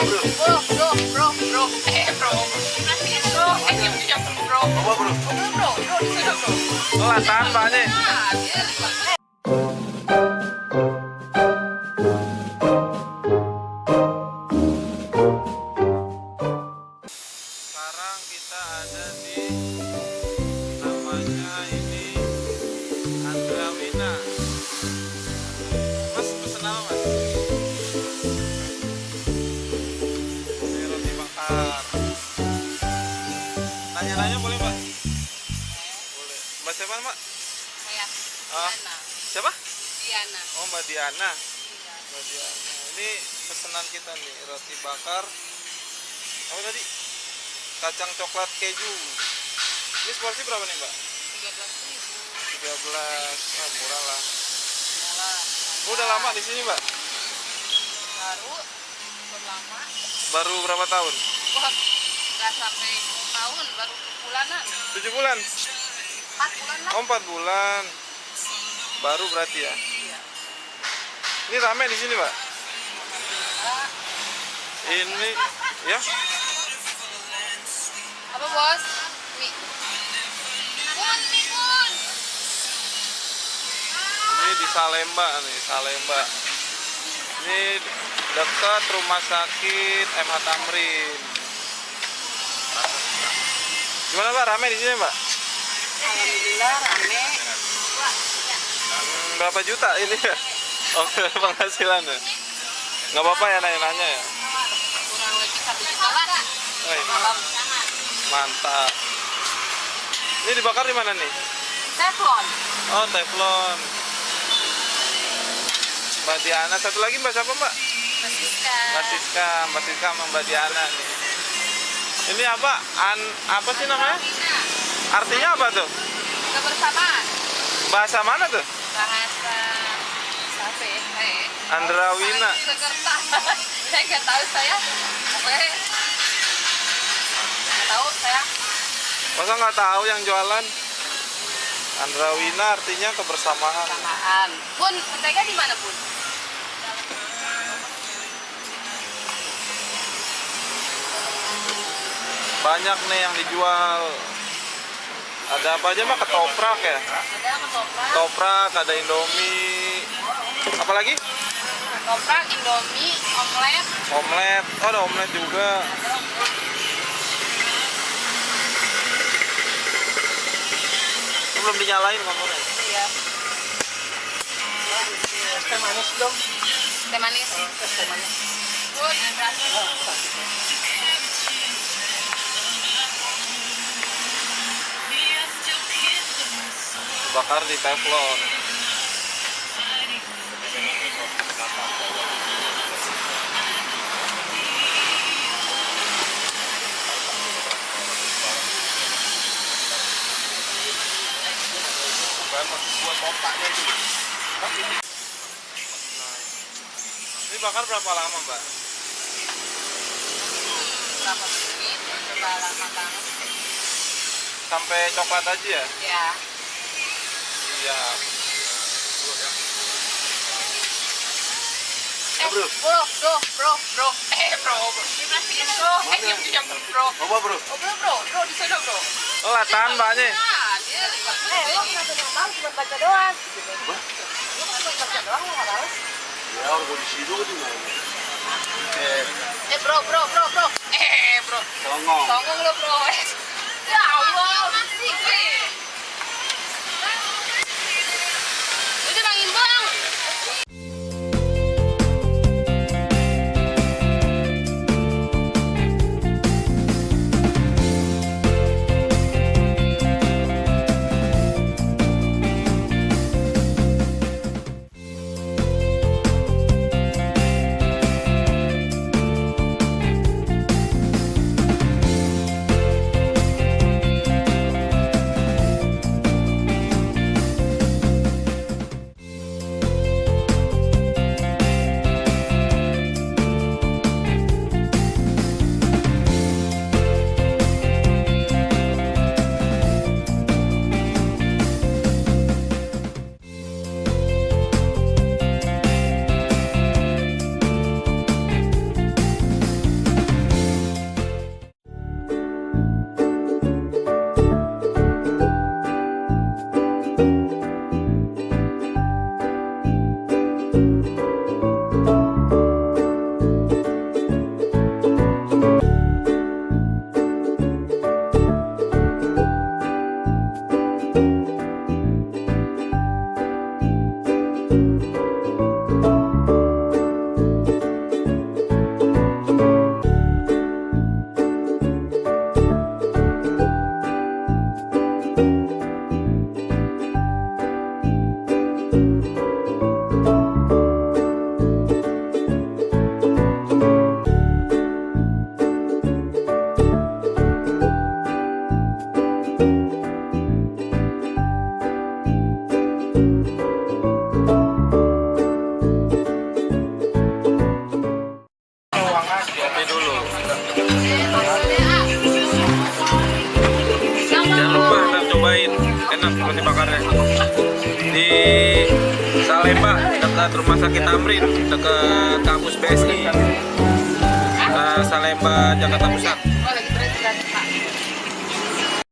Bro, bro. Perhatiin bro. Diam bro. Apa bro? Bro, di sana bro. Oh, latahan mbaknya. Nah, dia lipat. Sekarang kita ada di namanya ini Andrawina. Mas pesen apa mas? Ini roti bakar. Nanya-nanya boleh mbak? Boleh. Mbak siapa mbak? Saya. Ah, Diana. siapa? Diana. Oh mbak Diana. Iya. Mbak Diana. Ini pesanan kita nih roti bakar. Apa tadi? Kacang coklat keju. Ini seporsi berapa nih mbak? 13.000. 13. Ah, murah lah. Malah. Udah lama di sini mbak? Baru lama. Baru berapa tahun? Wah, nggak sampai tahun, baru bulanan. 7 bulan? 4 bulan lah. Oh 4 bulan. Baru berarti ya? Iya. Ini rame di sini mbak? Ah, Ini ya? apa bos? Mie. Bun. Ini di Salemba nih, Salemba. Ini dekat rumah sakit MH Tamrin. Gimana mbak? Rame di sini mbak? Alhamdulillah rame. Berapa juta ini ya? Oh, penghasilan ya? Nggak apa-apa ya nanya-nanya ya? Kurang lebih 1 juta lah. Oh, iya. Malam. Mantap. Ini dibakar di mana nih? Teflon. Oh, teflon. Mbak Diana, satu lagi mbak siapa mbak? Siska. Mbak Siska sama Mbak Diana nih. Ini apa? Apa sih namanya? Artinya apa tuh? Kebersamaan. Bahasa mana tuh? Bahasa apa ya? Andrawina. Jakarta. Saya nggak tahu saya. Pokoknya nggak tahu saya. Masa nggak tahu yang jualan? Andrawina artinya kebersamaan. Kebersamaan. Bun, mentega di mana bun? Banyak nih yang dijual. Ada apa aja mbak? Ketoprak ya? Ada ketoprak. Ketoprak, ada Indomie. Apa lagi? Ketoprak, Indomie, omelet. Omelet. Oh, ada omelet juga. Ini belum dinyalain kompornya. Iya. Teh manis dong. Teh manis. Teh manis. Bun, berhasil. Bakar di teflon. Ini bakar berapa lama mbak? Berapa menit? Setelah lama banget. Sampai coklat aja ya? Ya. Iya. Bro. Bro. Diperhatiin bro. Diam bro. Apa bro? Oh bro, di sana bro. Oh, latahan mbaknya. Nah, dia lipat. Lo kenapa nggak cuma baca doang? Lo cuma baca doang lo nggak balas? Ya, aku di situ di mana? Bro. Bro. Songong. Songong lo bro. Ya Allah, masih gue. enak roti bakarnya. Di Salemba dekat Rumah Sakit Tamrin, dekat kampus BSI. Salemba Jakarta Pusat.